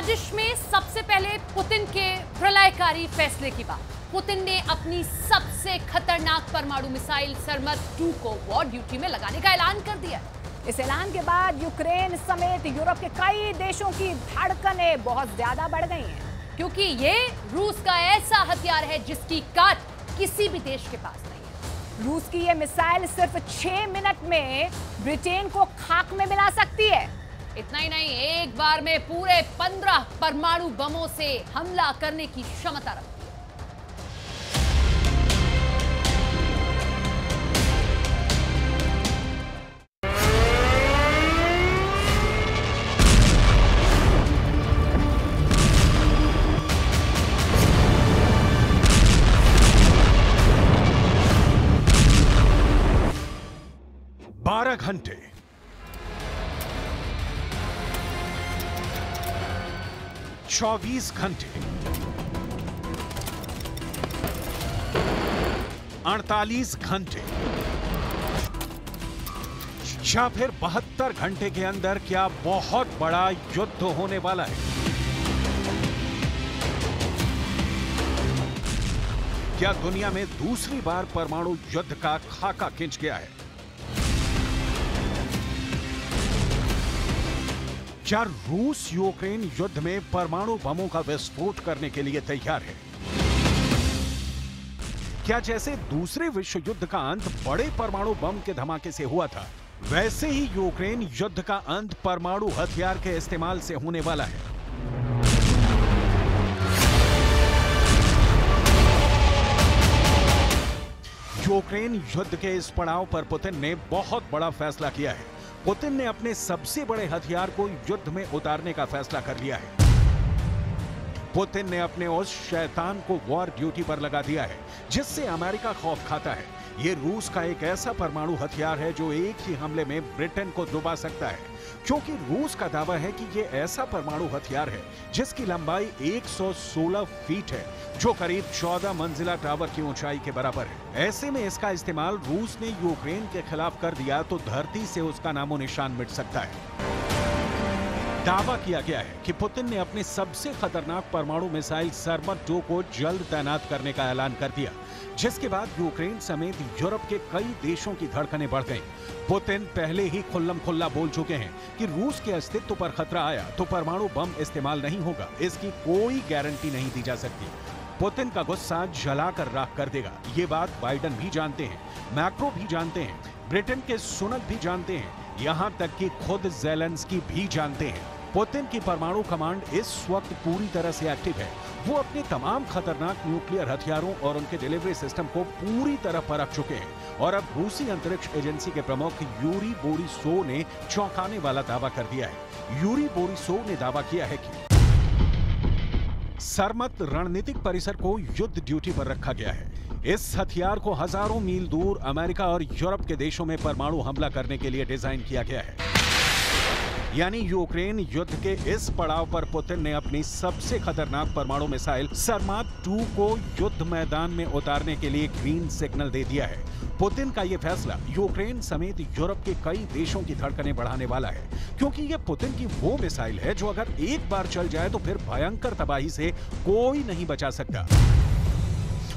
साजिश में सबसे पहले पुतिन के प्रलयकारी फैसले की बात। पुतिन ने अपनी सबसे खतरनाक परमाणु मिसाइल सरमत 2 को वॉर ड्यूटी में लगाने का ऐलान कर दिया। इस ऐलान के बाद यूक्रेन समेत यूरोप के कई देशों की धड़कनें बहुत ज्यादा बढ़ गई हैं, क्योंकि ये रूस का ऐसा हथियार है जिसकी काट किसी भी देश के पास नहीं है। रूस की ये मिसाइल सिर्फ 6 मिनट में ब्रिटेन को खाक में मिला सकती है। इतना ही नहीं, एक बार में पूरे 15 परमाणु बमों से हमला करने की क्षमता रखती है। घंटे 24 घंटे 48 घंटे या फिर 72 घंटे के अंदर क्या बहुत बड़ा युद्ध होने वाला है? क्या दुनिया में दूसरी बार परमाणु युद्ध का खाका खिंच गया है? क्या रूस यूक्रेन युद्ध में परमाणु बमों का विस्फोट करने के लिए तैयार है? क्या जैसे दूसरे विश्व युद्ध का अंत बड़े परमाणु बम के धमाके से हुआ था, वैसे ही यूक्रेन युद्ध का अंत परमाणु हथियार के इस्तेमाल से होने वाला है? यूक्रेन युद्ध के इस पड़ाव पर पुतिन ने बहुत बड़ा फैसला किया है। पुतिन ने अपने सबसे बड़े हथियार को युद्ध में उतारने का फैसला कर लिया है। पुतिन ने अपने उस शैतान को वॉर ड्यूटी पर लगा दिया है जिससे अमेरिका खौफ खाता है। यह रूस का एक ऐसा परमाणु हथियार है जो एक ही हमले में ब्रिटेन को डुबा सकता है, क्योंकि रूस का दावा है कि यह ऐसा परमाणु हथियार है जिसकी लंबाई 116 फीट है, जो करीब 14 मंजिला टावर की ऊंचाई के बराबर है। ऐसे में इसका इस्तेमाल रूस ने यूक्रेन के खिलाफ कर दिया तो धरती से उसका नामो निशान मिट सकता है। दावा किया गया है कि पुतिन ने अपने सबसे खतरनाक परमाणु मिसाइल सरमत 2 को जल्द तैनात करने का ऐलान कर दिया, जिसके बाद यूक्रेन समेत यूरोप के कई देशों की धड़कनें बढ़ गईं। पुतिन पहले ही खुल्लम खुल्ला बोल चुके हैं कि रूस के अस्तित्व पर खतरा आया तो परमाणु बम इस्तेमाल नहीं होगा, इसकी कोई गारंटी नहीं दी जा सकती। पुतिन का गुस्सा जलाकर राख कर देगा। ये बात बाइडेन भी जानते हैं, मैक्रो भी जानते हैं, ब्रिटेन के सुनक भी जानते हैं, यहां तक कि खुद ज़ेलेंस्की भी जानते हैं। पुतिन की परमाणु कमांड इस वक्त पूरी तरह से एक्टिव है। वो अपने तमाम खतरनाक न्यूक्लियर हथियारों और उनके डिलीवरी सिस्टम को पूरी तरह परख चुके हैं और अब रूसी अंतरिक्ष एजेंसी के प्रमुख यूरी बोरिसोव ने चौंकाने वाला दावा कर दिया है। यूरी बोरिसोव ने दावा किया है कि सरमत रणनीतिक परिसर को युद्ध ड्यूटी पर रखा गया है। इस हथियार को हजारों मील दूर अमेरिका और यूरोप के देशों में परमाणु हमला करने के लिए डिजाइन किया गया है। यानी यूक्रेन युद्ध के इस पड़ाव पर पुतिन ने अपनी सबसे खतरनाक परमाणु मिसाइल सरमत 2 को युद्ध मैदान में उतारने के लिए ग्रीन सिग्नल दे दिया है। पुतिन का यह फैसला यूक्रेन समेत यूरोप के कई देशों की धड़कनें बढ़ाने वाला है, क्योंकि यह पुतिन की वो मिसाइल है जो अगर एक बार चल जाए तो फिर भयंकर तबाही से कोई नहीं बचा सकता।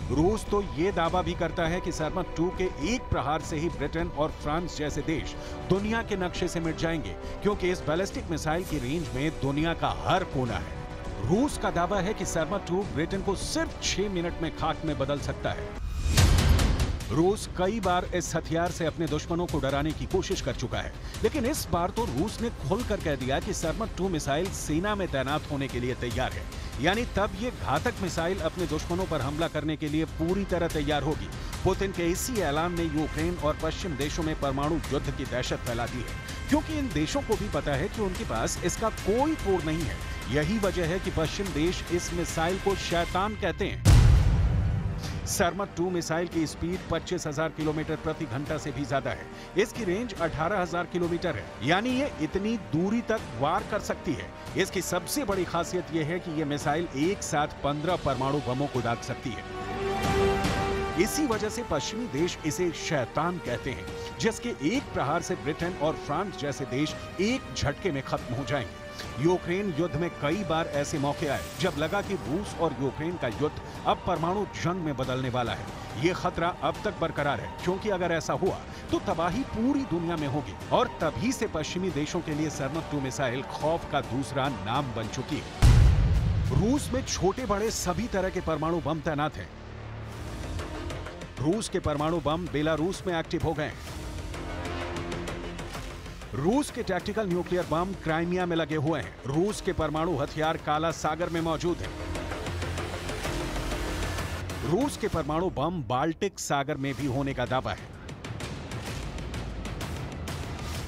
रूस तो ये दावा भी करता है कि सरमत 2 के एक प्रहार से ही ब्रिटेन और फ्रांस जैसे देश दुनिया के नक्शे से मिट जाएंगे, क्योंकि इस बैलिस्टिक मिसाइल की रेंज में दुनिया का हर कोना है। रूस का दावा है कि सरमत 2 ब्रिटेन को सिर्फ 6 मिनट में खाक में बदल सकता है। रूस कई बार इस हथियार से अपने दुश्मनों को डराने की कोशिश कर चुका है, लेकिन इस बार तो रूस ने खुलकर कह दिया कि सरमत 2 मिसाइल सेना में तैनात होने के लिए तैयार है। यानी तब ये घातक मिसाइल अपने दुश्मनों पर हमला करने के लिए पूरी तरह तैयार होगी। पुतिन के इसी ऐलान ने यूक्रेन और पश्चिम देशों में परमाणु युद्ध की दहशत फैला दी है, क्योंकि इन देशों को भी पता है कि उनके पास इसका कोई तोड़ नहीं है। यही वजह है कि पश्चिम देश इस मिसाइल को शैतान कहते हैं। सरमत 2 मिसाइल की स्पीड 25,000 किलोमीटर प्रति घंटा से भी ज्यादा है। इसकी रेंज 18,000 किलोमीटर है, यानी ये इतनी दूरी तक वार कर सकती है। इसकी सबसे बड़ी खासियत यह है कि यह मिसाइल एक साथ 15 परमाणु बमों को दाग सकती है। इसी वजह से पश्चिमी देश इसे शैतान कहते हैं, जिसके एक प्रहार से ब्रिटेन और फ्रांस जैसे देश एक झटके में खत्म हो जाएंगे। यूक्रेन युद्ध में कई बार ऐसे मौके आए जब लगा कि रूस और यूक्रेन का युद्ध अब परमाणु जंग में बदलने वाला है। ये खतरा अब तक बरकरार है, क्योंकि अगर ऐसा हुआ तो तबाही पूरी दुनिया में होगी और तभी से पश्चिमी देशों के लिए सरमत 2 मिसाइल खौफ का दूसरा नाम बन चुकी है। रूस में छोटे बड़े सभी तरह के परमाणु बम तैनात हैं। रूस के परमाणु बम बेलारूस में एक्टिव हो गए हैं। रूस के टैक्टिकल न्यूक्लियर बम क्राइमिया में लगे हुए हैं। रूस के परमाणु हथियार काला सागर में मौजूद हैं। रूस के परमाणु बम बाल्टिक सागर में भी होने का दावा है।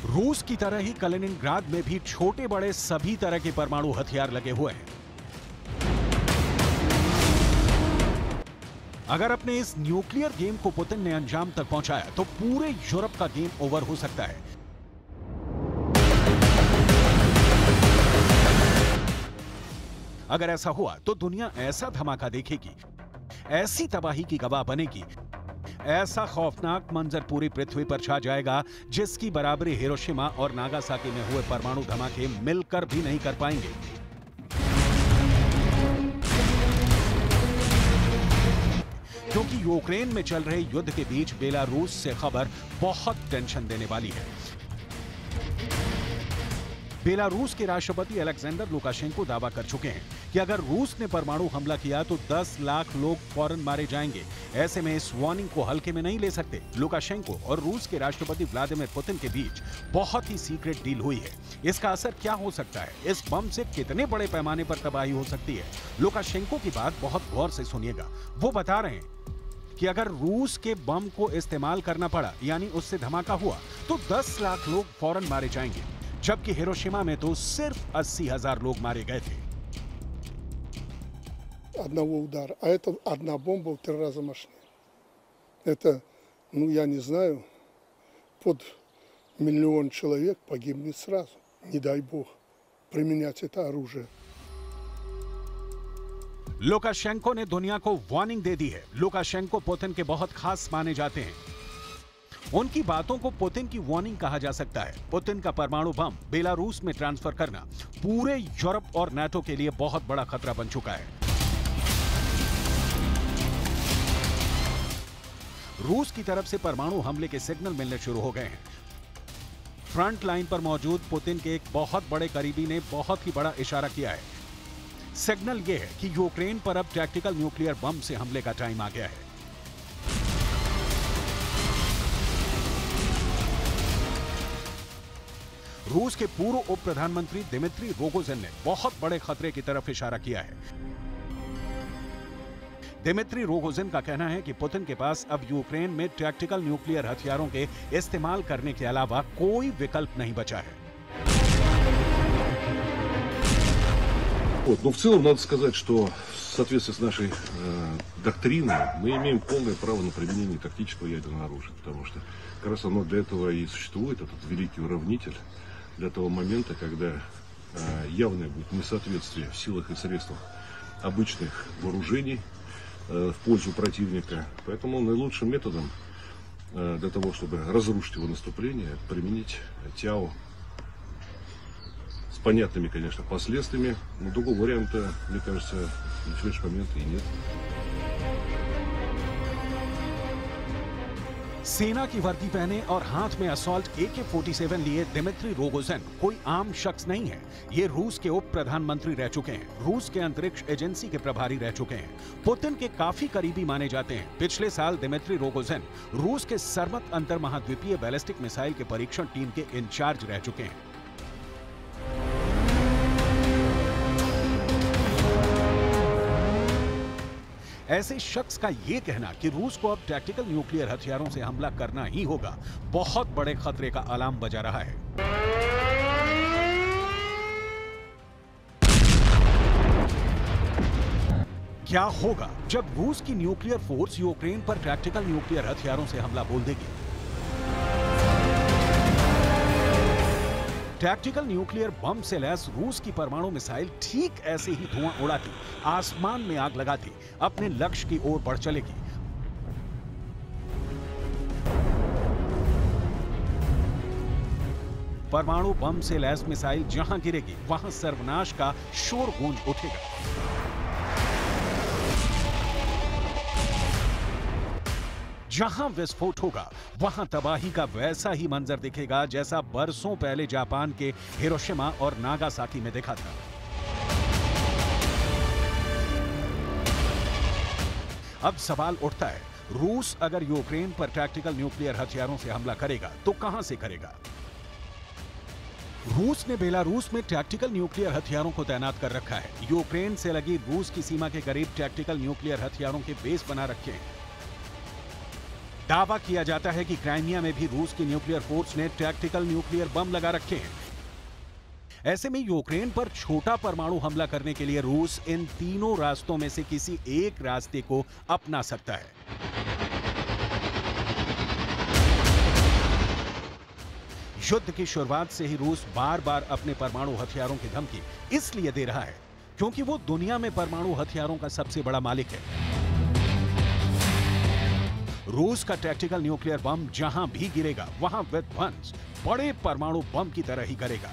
रूस की तरह ही कलिनिंग्राद में भी छोटे बड़े सभी तरह के परमाणु हथियार लगे हुए हैं। अगर अपने इस न्यूक्लियर गेम को पुतिन ने अंजाम तक पहुंचाया तो पूरे यूरोप का गेम ओवर हो सकता है। अगर ऐसा हुआ तो दुनिया ऐसा धमाका देखेगी, ऐसी तबाही की गवाह बनेगी, ऐसा खौफनाक मंजर पूरी पृथ्वी पर छा जाएगा जिसकी बराबरी हिरोशिमा और नागासाकी में हुए परमाणु धमाके मिलकर भी नहीं कर पाएंगे। क्योंकि यूक्रेन में चल रहे युद्ध के बीच बेलारूस से खबर बहुत टेंशन देने वाली है। बेलारूस के राष्ट्रपति अलेक्जेंडर लुकाशेंको दावा कर चुके हैं कि अगर रूस ने परमाणु हमला किया तो 10 लाख लोग फौरन मारे जाएंगे। ऐसे में इस वार्निंग को हल्के में नहीं ले सकते। लुकाशेंको और रूस के राष्ट्रपति व्लादिमीर पुतिन के बीच बहुत ही सीक्रेट डील हुई है। इसका असर क्या हो सकता है? इस बम से कितने बड़े पैमाने पर तबाही हो सकती है? लुकाशेंको की बात बहुत गौर से सुनिएगा। वो बता रहे हैं कि अगर रूस के बम को इस्तेमाल करना पड़ा, यानी उससे धमाका हुआ, तो 10 लाख लोग फौरन मारे जाएंगे, जबकि हिरोशिमा में तो सिर्फ 80,000 लोग मारे गए थे। Одного удара, а это одна бомба в 3 раза мощнее. Это, я не знаю, под 1 миллион человек погибнет сразу. Не дай бог применять это оружие. लुकाशेंको ने दुनिया को वार्निंग दे दी है। लुकाशेंको पुतिन के बहुत खास माने जाते हैं। उनकी बातों को पुतिन की वार्निंग कहा जा सकता है। पुतिन का परमाणु बम बेलारूस में ट्रांसफर करना पूरे यूरोप और नाटो के लिए बहुत बड़ा खतरा बन चुका है। रूस की तरफ से परमाणु हमले के सिग्नल मिलने शुरू हो गए हैं। फ्रंट लाइन पर मौजूद पुतिन के एक बहुत बड़े करीबी ने बहुत ही बड़ा इशारा किया है। सिग्नल यह है कि यूक्रेन पर अब टैक्टिकल न्यूक्लियर बम से हमले का टाइम आ गया है। रूस के पूर्व उप प्रधानमंत्री दिमित्री रोगोजिन ने बहुत बड़े खतरे की तरफ इशारा किया है। दिमित्री रोगोजिन का कहना है कि पुतिन के पास अब यूक्रेन में टैक्टिकल न्यूक्लियर हथियारों के इस्तेमाल करने के अलावा कोई विकल्प नहीं बचा है। Но в целом надо сказать, что в соответствии с нашей доктриной мы имеем полное право на применение тактического ядерного оружия, потому что как раз оно для этого и существует, этот великий уравнитель, для того момента, когда явное будет несоответствие в силах и средствах обычных вооружений в пользу противника. Поэтому наилучшим методом для того, чтобы разрушить его наступление, применить ТЯО с понятными, конечно, последствиями. Но другого варианта, мне кажется, на сегодняшний момент и нет. सेना की वर्दी पहने और हाथ में असॉल्ट AK-47 लिए दिमित्री रोगोजिन कोई आम शख्स नहीं है। ये रूस के उप प्रधानमंत्री रह चुके हैं, रूस के अंतरिक्ष एजेंसी के प्रभारी रह चुके हैं, पुतिन के काफी करीबी माने जाते हैं। पिछले साल दिमित्री रोगोजिन रूस के सरमत अंतर महाद्वीपीय बैलिस्टिक मिसाइल के परीक्षण टीम के इंचार्ज रह चुके हैं। ऐसे शख्स का यह कहना कि रूस को अब टैक्टिकल न्यूक्लियर हथियारों से हमला करना ही होगा, बहुत बड़े खतरे का अलार्म बजा रहा है। क्या होगा जब रूस की न्यूक्लियर फोर्स यूक्रेन पर टैक्टिकल न्यूक्लियर हथियारों से हमला बोल देगी? टैक्टिकल न्यूक्लियर बम से लैस रूस की परमाणु मिसाइल ठीक ऐसे ही धुआं उड़ाती, आसमान में आग लगाती, अपने लक्ष्य की ओर बढ़ चलेगी। परमाणु बम से लैस मिसाइल जहां गिरेगी वहां सर्वनाश का शोर गूंज उठेगा। जहां विस्फोट होगा वहां तबाही का वैसा ही मंजर दिखेगा जैसा बरसों पहले जापान के हिरोशिमा और नागासाकी में देखा था। अब सवाल उठता है, रूस अगर यूक्रेन पर टैक्टिकल न्यूक्लियर हथियारों से हमला करेगा तो कहां से करेगा? रूस ने बेलारूस में टैक्टिकल न्यूक्लियर हथियारों को तैनात कर रखा है। यूक्रेन से लगी रूस की सीमा के करीब टैक्टिकल न्यूक्लियर हथियारों के बेस बना रखे हैं। दावा किया जाता है कि क्राइमिया में भी रूस की न्यूक्लियर फोर्स ने टैक्टिकल न्यूक्लियर बम लगा रखे हैं। ऐसे में यूक्रेन पर छोटा परमाणु हमला करने के लिए रूस इन तीनों रास्तों में से किसी एक रास्ते को अपना सकता है। युद्ध की शुरुआत से ही रूस बार बार अपने परमाणु हथियारों की धमकी इसलिए दे रहा है क्योंकि वो दुनिया में परमाणु हथियारों का सबसे बड़ा मालिक है। रूस का टैक्टिकल न्यूक्लियर बम जहां भी गिरेगा वहां विध्वंस बड़े परमाणु बम की तरह ही करेगा।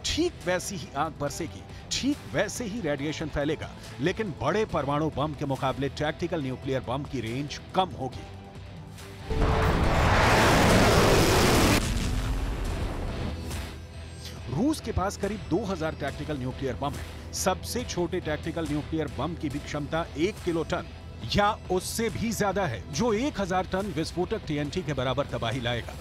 ठीक वैसी ही आग बरसेगी, ठीक वैसे ही रेडिएशन फैलेगा, लेकिन बड़े परमाणु बम के मुकाबले टैक्टिकल न्यूक्लियर बम की रेंज कम होगी। रूस के पास करीब 2000 टैक्टिकल न्यूक्लियर बम है। सबसे छोटे टैक्टिकल न्यूक्लियर बम की भी क्षमता 1 किलोटन या उससे भी ज्यादा है, जो 1000 टन विस्फोटक टीएनटी के बराबर तबाही लाएगा।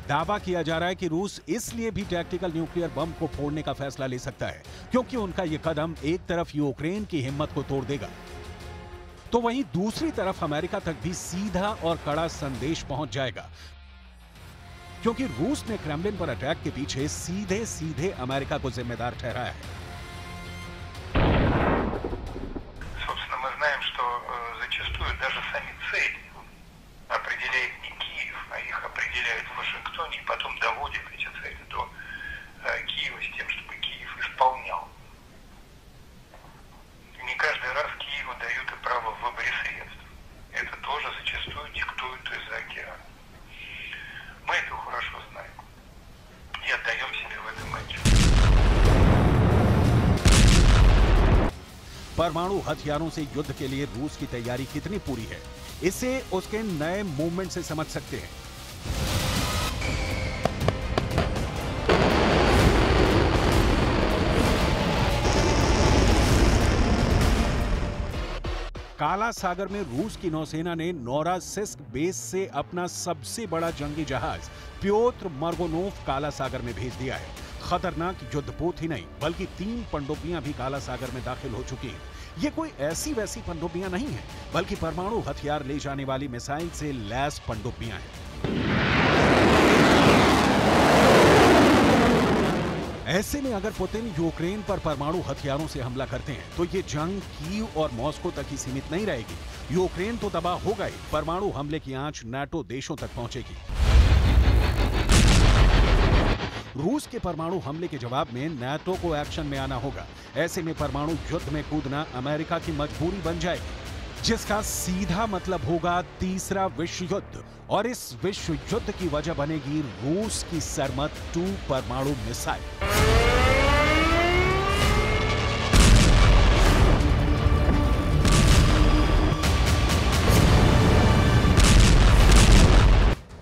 दावा किया जा रहा है कि रूस इसलिए भी टैक्टिकल न्यूक्लियर बम को फोड़ने का फैसला ले सकता है क्योंकि उनका यह कदम एक तरफ यूक्रेन की हिम्मत को तोड़ देगा, तो वहीं दूसरी तरफ अमेरिका तक भी सीधा और कड़ा संदेश पहुंच जाएगा, क्योंकि रूस ने क्रेमलिन पर अटैक के पीछे सीधे सीधे अमेरिका को जिम्मेदार ठहराया है। Собственно, мы знаем, что зачастую даже сами цели определяет не Киев, а их определяют в Вашингтоне и потом доводят эти цели до Киева с тем, чтобы Киев исполнял. Не каждый раз Киеву дают и право в выборе средств. Это тоже зачастую диктуют из-за океана. Мы это хорошо знаем и отдаем себе в этом отчет. परमाणु हथियारों से युद्ध के लिए रूस की तैयारी कितनी पूरी है, इसे उसके नए मूवमेंट से समझ सकते हैं। काला सागर में रूस की नौसेना ने नोवासिस्क बेस से अपना सबसे बड़ा जंगी जहाज प्योत्र मर्गोनोव काला सागर में भेज दिया है। खतरनाक युद्धपोत ही नहीं बल्कि 3 पनडुब्बियां भी काला सागर में दाखिल हो चुकी हैं। ये कोई ऐसी वैसी पनडुब्बियां नहीं है, बल्कि परमाणु हथियार ले जाने वाली मिसाइल से लैस पनडुब्बियां हैं। ऐसे में अगर पुतिन यूक्रेन पर परमाणु हथियारों से हमला करते हैं तो ये जंग कीव और मॉस्को तक ही सीमित नहीं रहेगी। यूक्रेन तो तबाह होगा ही, परमाणु हमले की आंच नाटो देशों तक पहुंचेगी। रूस के परमाणु हमले के जवाब में नाटो को एक्शन में आना होगा। ऐसे में परमाणु युद्ध में कूदना अमेरिका की मजबूरी बन जाएगी, जिसका सीधा मतलब होगा तीसरा विश्व युद्ध, और इस विश्व युद्ध की वजह बनेगी रूस की सरमत 2 परमाणु मिसाइल।